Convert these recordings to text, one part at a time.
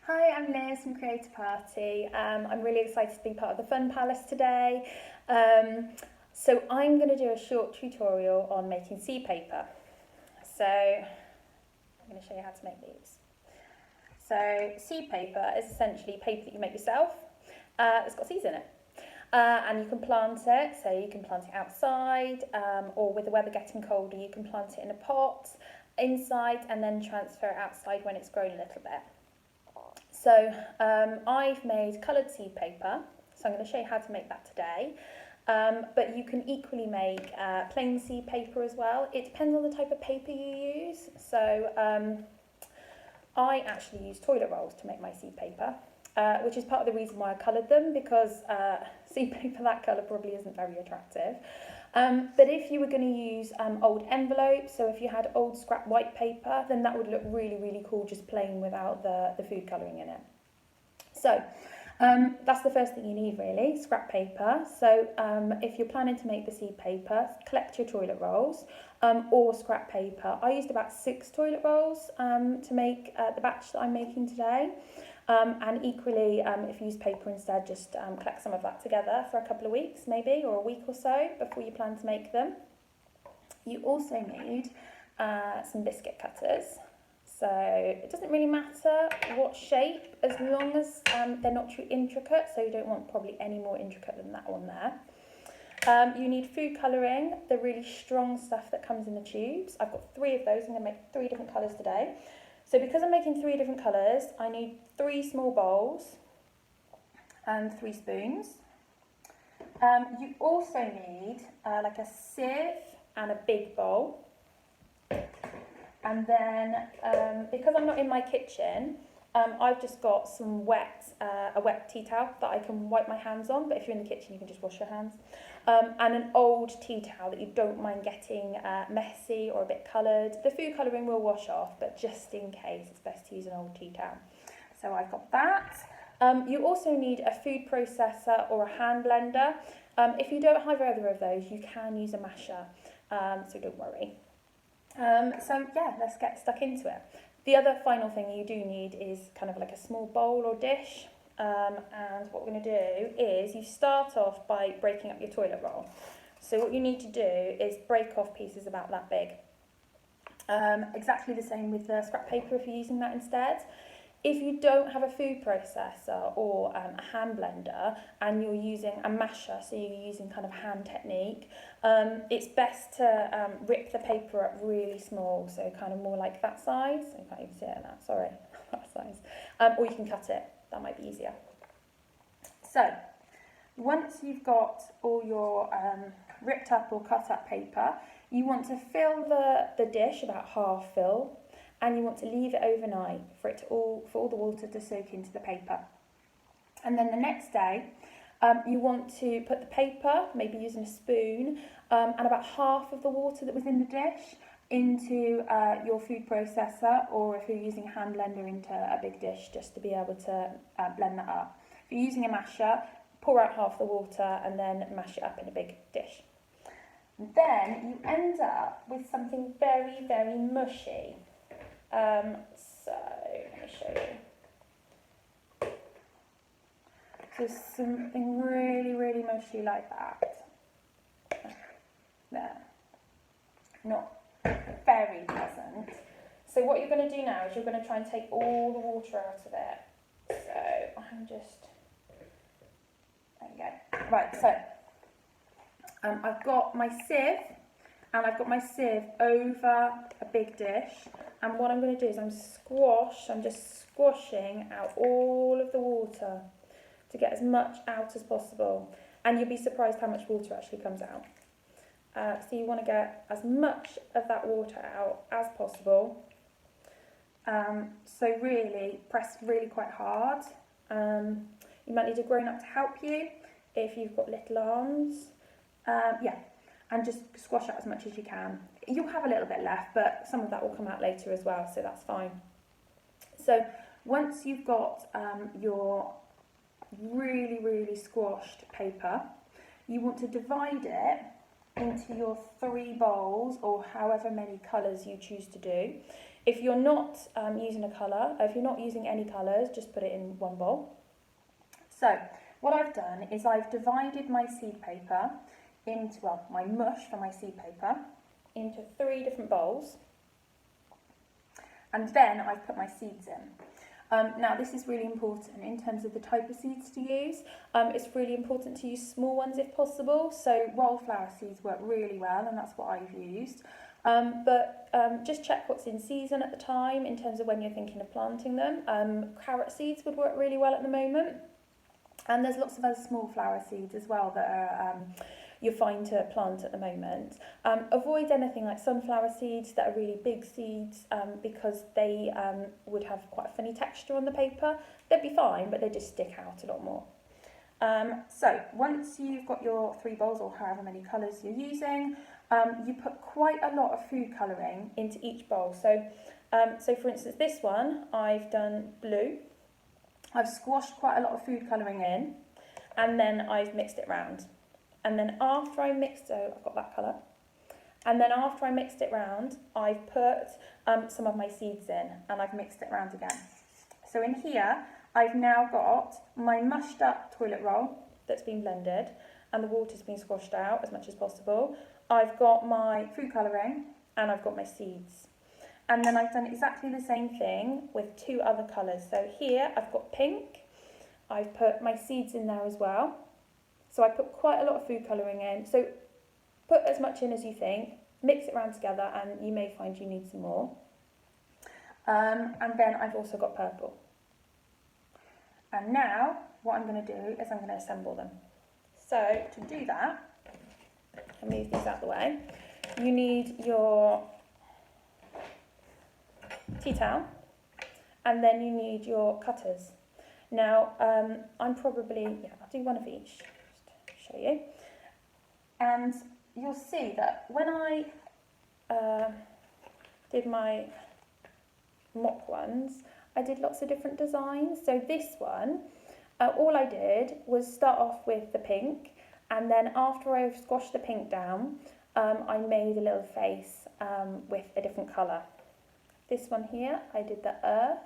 Hi, I'm Liz from Creator Party. I'm really excited to be part of the Fun Palace today. So I'm going to do a short tutorial on making seed paper. So I'm going to show you how to make these. So seed paper is essentially paper that you make yourself. It's got seeds in it. And you can plant it, so you can plant it outside, or with the weather getting colder, you can plant it in a pot inside and then transfer it outside when it's grown a little bit. So I've made coloured seed paper, so I'm going to show you how to make that today. But you can equally make plain seed paper as well. It depends on the type of paper you use. So I actually use toilet rolls to make my seed paper, which is part of the reason why I coloured them, because seed paper that colour probably isn't very attractive. But if you were going to use old envelopes, so if you had old scrap white paper, then that would look really, really cool just plain without the food colouring in it. So that's the first thing you need really, scrap paper. So if you're planning to make the seed paper, collect your toilet rolls or scrap paper. I used about 6 toilet rolls to make the batch that I'm making today. And equally, if you use paper instead, just collect some of that together for a couple of weeks maybe, or a week or so before you plan to make them. You also need some biscuit cutters. So it doesn't really matter what shape, as long as they're not too intricate, so you don't want probably any more intricate than that one there. You need food colouring, the really strong stuff that comes in the tubes. I've got 3 of those. I'm going to make 3 different colours today. So because I'm making 3 different colours, I need 3 small bowls and 3 spoons. You also need like a sieve and a big bowl. And then because I'm not in my kitchen, I've just got some a wet tea towel that I can wipe my hands on, but if you're in the kitchen you can just wash your hands. And an old tea towel that you don't mind getting messy or a bit coloured. The food colouring will wash off, but just in case, it's best to use an old tea towel. So I've got that. You also need a food processor or a hand blender. If you don't have either of those, you can use a masher, so don't worry. So yeah, let's get stuck into it. The other final thing you do need is kind of like a small bowl or dish. And what we're going to do is you start off by breaking up your toilet roll. So what you need to do is break off pieces about that big. Exactly the same with the scrap paper if you're using that instead. If you don't have a food processor or a hand blender and you're using a masher, so you're using kind of hand technique, it's best to rip the paper up really small, so kind of more like that size. I can't even see it now, sorry, that size. Or you can cut it, that might be easier. So, once you've got all your ripped up or cut up paper, you want to fill the dish about half fill, and you want to leave it overnight for all the water to soak into the paper. And then the next day, you want to put the paper, maybe using a spoon, and about half of the water that was in the dish into your food processor, or if you're using a hand blender, into a big dish, just to be able to blend that up. If you're using a masher, pour out half the water and then mash it up in a big dish. And then you end up with something very, very mushy. So let me show you. So something really, really mushy like that. There. Not very pleasant. So what you're going to do now is you're going to try and take all the water out of it. So I'm just, there you go. Right, so I've got my sieve, and I've got my sieve over a big dish, and what I'm going to do is I'm just squashing out all of the water to get as much out as possible, and you'll be surprised how much water actually comes out. So you want to get as much of that water out as possible. So really press really quite hard. You might need a grown-up to help you if you've got little arms. Yeah. And just squash out as much as you can. You'll have a little bit left, but some of that will come out later as well, so that's fine. So once you've got your really, really squashed paper, you want to divide it into your 3 bowls, or however many colours you choose to do. If you're not using a colour, if you're not using any colours, just put it in one bowl. So what I've done is I've divided my seed paper into, well, my mush for my seed paper into 3 different bowls, and then I've put my seeds in. Now this is really important in terms of the type of seeds to use. It's really important to use small ones if possible, so wildflower seeds work really well, and that's what I've used. But just check what's in season at the time in terms of when you're thinking of planting them. Carrot seeds would work really well at the moment, and there's lots of other small flower seeds as well that are you're fine to plant at the moment. Avoid anything like sunflower seeds that are really big seeds because they would have quite a funny texture on the paper. They'd be fine, but they just stick out a lot more. So once you've got your 3 bowls or however many colours you're using, you put quite a lot of food colouring into each bowl. So for instance, this one, I've done blue. I've squashed quite a lot of food colouring in, and then I've mixed it round. And then after I mixed, so I've got that colour, and then after I mixed it round, I've put some of my seeds in, and I've mixed it round again. So in here, I've now got my mushed up toilet roll that's been blended, and the water's been squashed out as much as possible. I've got my food colouring, and I've got my seeds. And then I've done exactly the same thing with 2 other colours. So here I've got pink, I've put my seeds in there as well. So I put quite a lot of food colouring in. So put as much in as you think, mix it around together, and you may find you need some more. And then I've also got purple. And now what I'm going to do is I'm going to assemble them. So to do that, I'll move these out of the way. You need your tea towel, and then you need your cutters. Now I'm probably, I'll do one of each. Show you, and you'll see that when I did my mock ones, I did lots of different designs. So this one, all I did was start off with the pink, and then after I've squashed the pink down, I made a little face with a different colour. This one here, I did the earth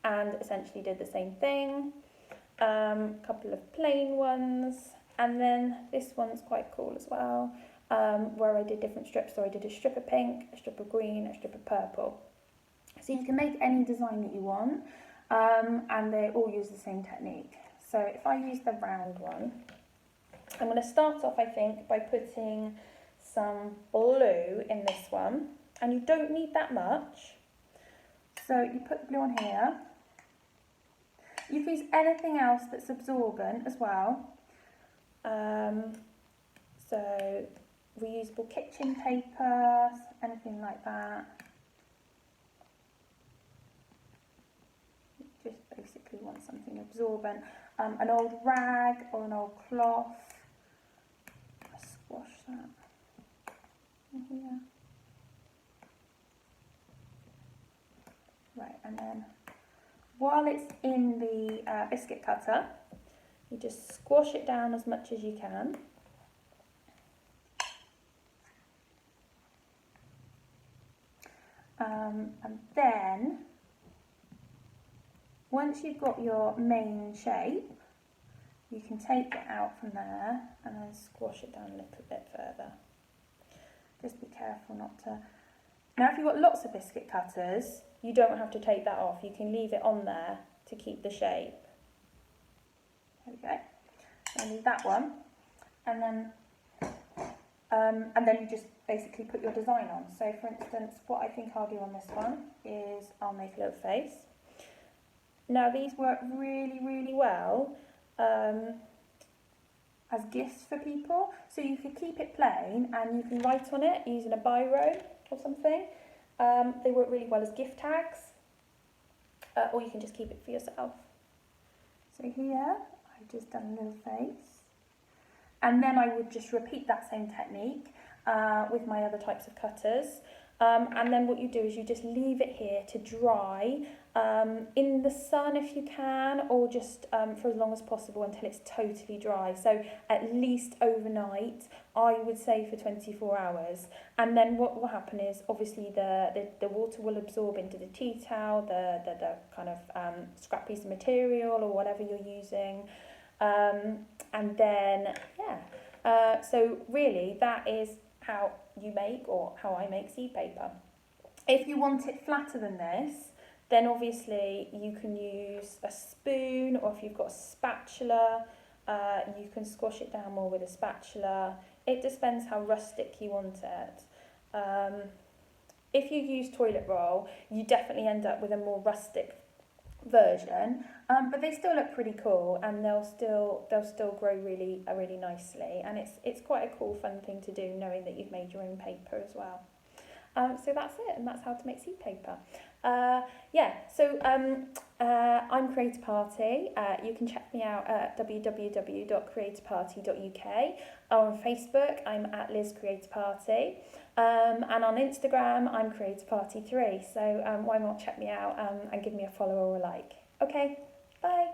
and essentially did the same thing. Couple of plain ones. And then this one's quite cool as well, where I did different strips. So I did a strip of pink, a strip of green, a strip of purple. So you can make any design that you want, and they all use the same technique. So if I use the round one, I'm going to start off, I think, by putting some blue in this one. And you don't need that much. So you put the blue on here. You can use anything else that's absorbent as well. So reusable kitchen paper, anything like that. You just basically want something absorbent. An old rag or an old cloth. Squash that in here. Right, and then while it's in the biscuit cutter, you just squash it down as much as you can. And then, once you've got your main shape, you can take it out from there and then squash it down a little bit further. Just be careful not to... Now if you've got lots of biscuit cutters, you don't have to take that off. You can leave it on there to keep the shape. There we go. I'll leave that one, and then you just basically put your design on. So for instance, what I think I'll do on this one is I'll make a little face. Now these work really, really well as gifts for people. So you could keep it plain and you can write on it using a biro or something. They work really well as gift tags, or you can just keep it for yourself. So here, I've just done a little face. And then I would just repeat that same technique with my other types of cutters. And then what you do is you just leave it here to dry in the sun if you can, or just for as long as possible until it's totally dry. So at least overnight, I would say for 24 hours. And then what will happen is obviously the water will absorb into the tea towel, the kind of scrap piece of material or whatever you're using. And then, so really that is how you make, or how I make seed paper. If you want it flatter than this, then obviously you can use a spoon, or if you've got a spatula, you can squash it down more with a spatula. It just depends how rustic you want it. If you use toilet roll, you definitely end up with a more rustic version, but they still look pretty cool, and they'll still grow really nicely, and it's quite a cool fun thing to do, knowing that you've made your own paper as well. So that's it, and that's how to make seed paper. I'm Creator Party. You can check me out at www.creatorparty.uk, or on Facebook I'm at Liz Creator Party, and on Instagram I'm Creator Party 3. So why not check me out and give me a follow or a like. Okay, bye.